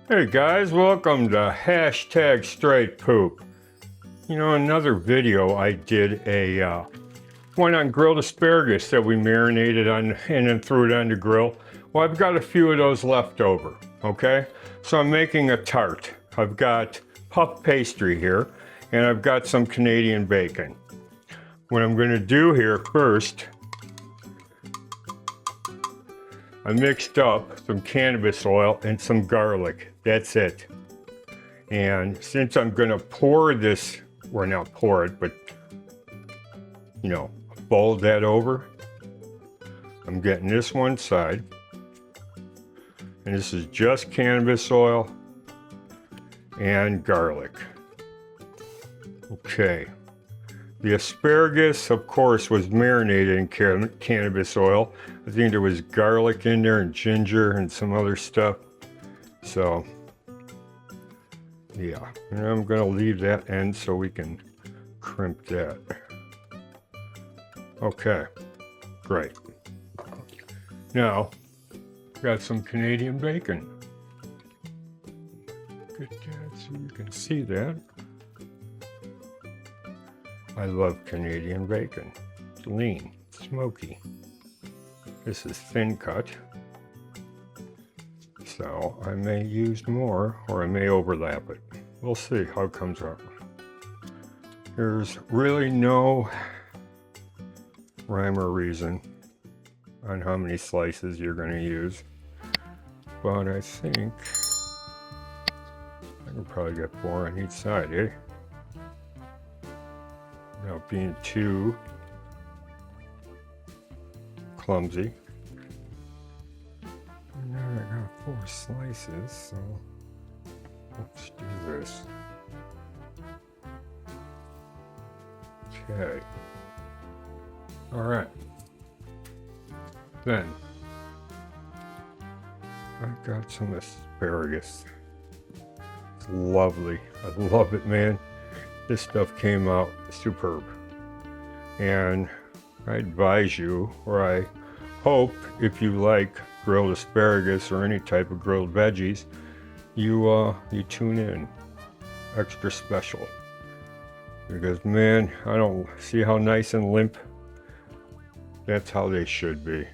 Hey guys, welcome to hashtag straight poop. You know, another video I did a one on grilled asparagus that we marinated on and then threw it on the grill. Well, I've got a few of those left over, okay? So I'm making a tart. I've got puff pastry here and I've got some Canadian bacon. What I'm gonna do here first, I mixed up some cannabis oil and some garlic. That's it. And since I'm gonna pour this, or not pour it, but you know, fold that over, I'm getting this one side. And this is just cannabis oil and garlic. Okay. The asparagus, of course, was marinated in cannabis oil. I think there was garlic in there and ginger and some other stuff. So, yeah, and I'm gonna leave that end so we can crimp that. Okay, great. Now, got some Canadian bacon. Get that so you can see that. I love Canadian bacon. It's lean, smoky. This is thin cut. So I may use more or I may overlap it. We'll see how it comes out. There's really no rhyme or reason on how many slices you're going to use. But I think I can probably get 4 on each side, eh? Without being too clumsy. And now I got 4 slices, so let's do this. Okay. All right. Then I got some asparagus. It's lovely. I love it, man. This stuff came out superb. And I advise you, or I hope, if you like grilled asparagus or any type of grilled veggies, you tune in. Extra special. Because man, I don't see how nice and limp. That's how they should be.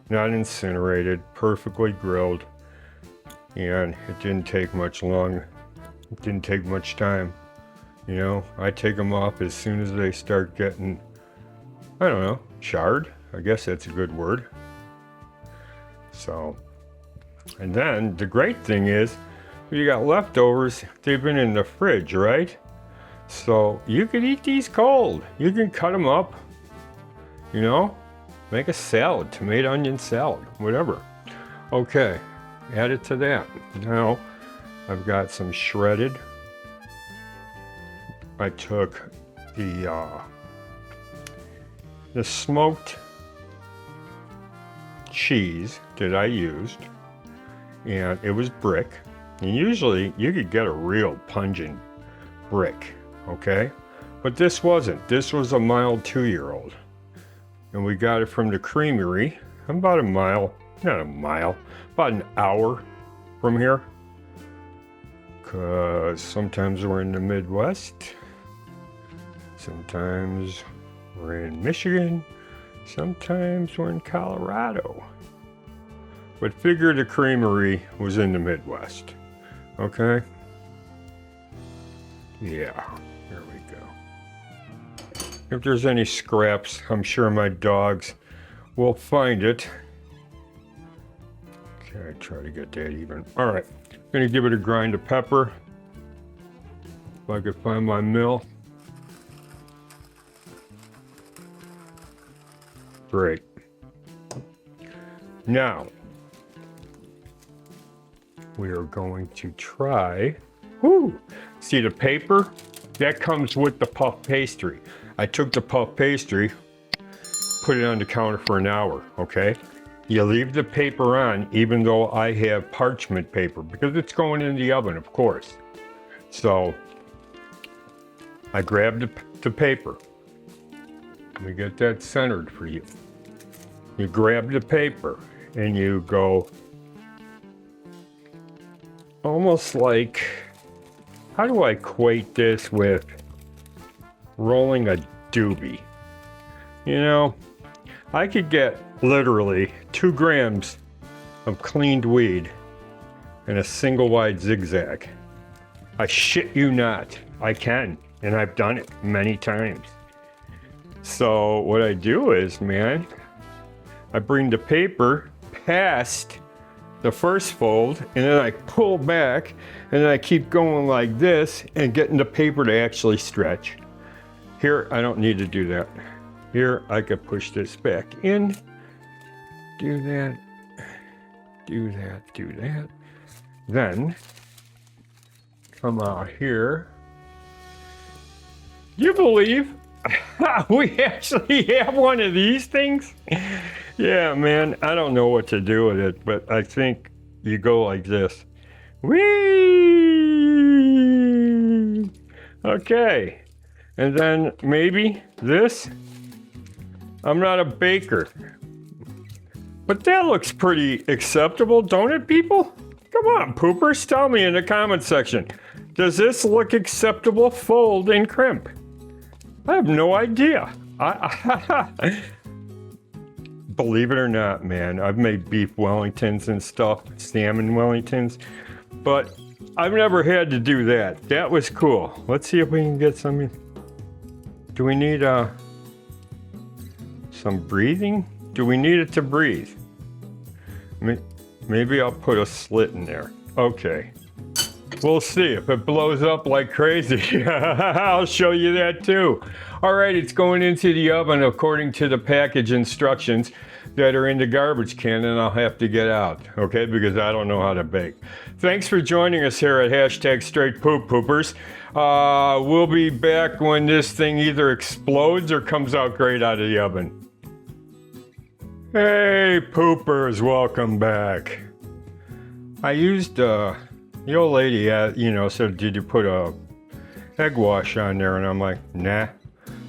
Not incinerated, perfectly grilled. And it didn't take much it didn't take much time. You know, I take them off as soon as they start getting, I don't know, charred. I guess that's a good word. So, and then the great thing is, if you got leftovers, they've been in the fridge, right? So you can eat these cold. You can cut them up, you know, make a salad, tomato onion salad, whatever. Okay, add it to that. Now I've got some shredded. I took the smoked cheese that I used, and it was brick. And usually you could get a real pungent brick, okay? But this wasn't. This was a mild 2-year-old. And we got it from the creamery. About a mile, not a mile, about an hour from here. Because sometimes we're in the Midwest. Sometimes we're in Michigan, sometimes we're in Colorado. But figure the creamery was in the Midwest, okay? Yeah, there we go. If there's any scraps, I'm sure my dogs will find it. Okay, try to get that even. All right, gonna give it a grind of pepper. If I could find my mill. Great. Now, we are going to try, see the paper? That comes with the puff pastry. I took the puff pastry, put it on the counter for an hour, okay? You leave the paper on, even though I have parchment paper, because it's going in the oven, of course. So, I grabbed the paper. Let me get that centered for you. You grab the paper and you go almost like, how do I equate this with rolling a doobie? You know, I could get literally 2 grams of cleaned weed in a single wide zigzag. I shit you not, I can, and I've done it many times. So what I do is, man, I bring the paper past the first fold, and then I pull back, and then I keep going like this and getting the paper to actually stretch. Here, I don't need to do that. Here, I could push this back in, do that, do that, do that. Then, come out here. You believe we actually have one of these things? Yeah, man, I don't know what to do with it, but I think you go like this. Whee! Okay, and then maybe this. I'm not a baker, but that looks pretty acceptable, don't it, people? Come on, poopers, tell me in the comment section. Does this look acceptable, fold and crimp? I have no idea. Believe it or not, man, I've made beef Wellingtons and stuff, salmon Wellingtons, but I've never had to do that. That was cool. Let's see if we can get some. Do we need some breathing? Do we need it to breathe? Maybe I'll put a slit in there. Okay. We'll see if it blows up like crazy. I'll show you that too. All right, it's going into the oven according to the package instructions that are in the garbage can, and I'll have to get out, okay, because I don't know how to bake. Thanks for joining us here at #StraightPoopPoopers. We'll be back when this thing either explodes or comes out great out of the oven. Hey, poopers, welcome back. I used, the old lady, said, did you put a egg wash on there? And I'm like, nah.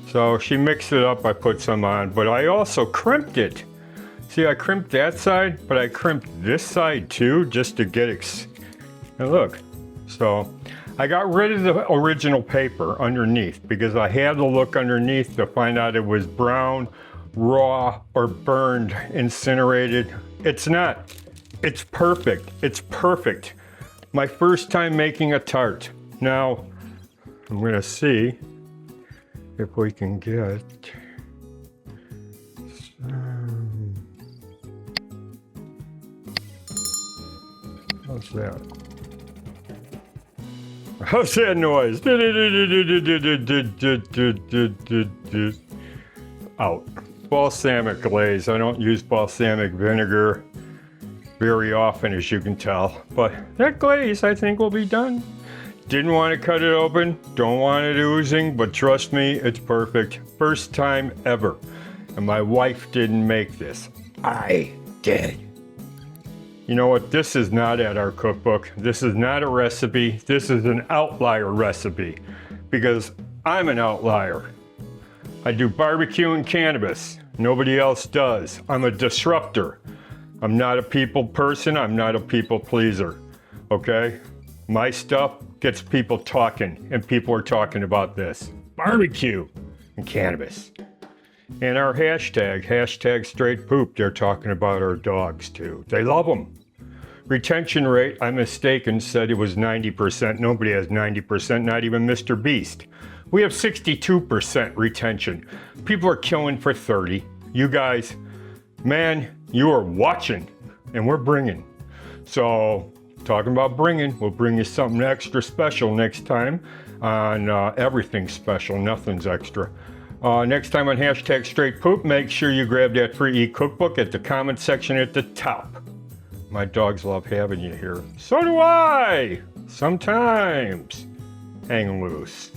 So she mixed it up, I put some on, but I also crimped it. See, I crimped that side, but I crimped this side too, just to get and look. So I got rid of the original paper underneath because I had to look underneath to find out it was brown, raw, or burned, incinerated. It's not. It's perfect. It's perfect. My first time making a tart. Now, I'm gonna see if we can get some. How's that? How's that noise? Out. Balsamic glaze. I don't use balsamic vinegar very often, as you can tell, but that glaze I think will be done. Didn't want to cut it open, don't want it oozing, but trust me, it's perfect. First time ever. And my wife didn't make this. I did. You know what? This is not at our cookbook. This is not a recipe. This is an outlier recipe because I'm an outlier. I do barbecue and cannabis. Nobody else does. I'm a disruptor. I'm not a people person. I'm not a people pleaser. Okay? My stuff gets people talking, and people are talking about this. Barbecue and cannabis. And our hashtag #StraightPoop, they're talking about our dogs too. They love them. Retention rate, I'm mistaken, said it was 90%. Nobody has 90%, not even Mr. Beast. We have 62% retention. People are killing for 30. You guys, man, you are watching, and we're bringing. So, talking about bringing, we'll bring you something extra special next time on everything special, nothing's extra. Next time on #StraightPoop, make sure you grab that free e-cookbook at the comment section at the top. My dogs love having you here. So do I! Sometimes. Hang loose.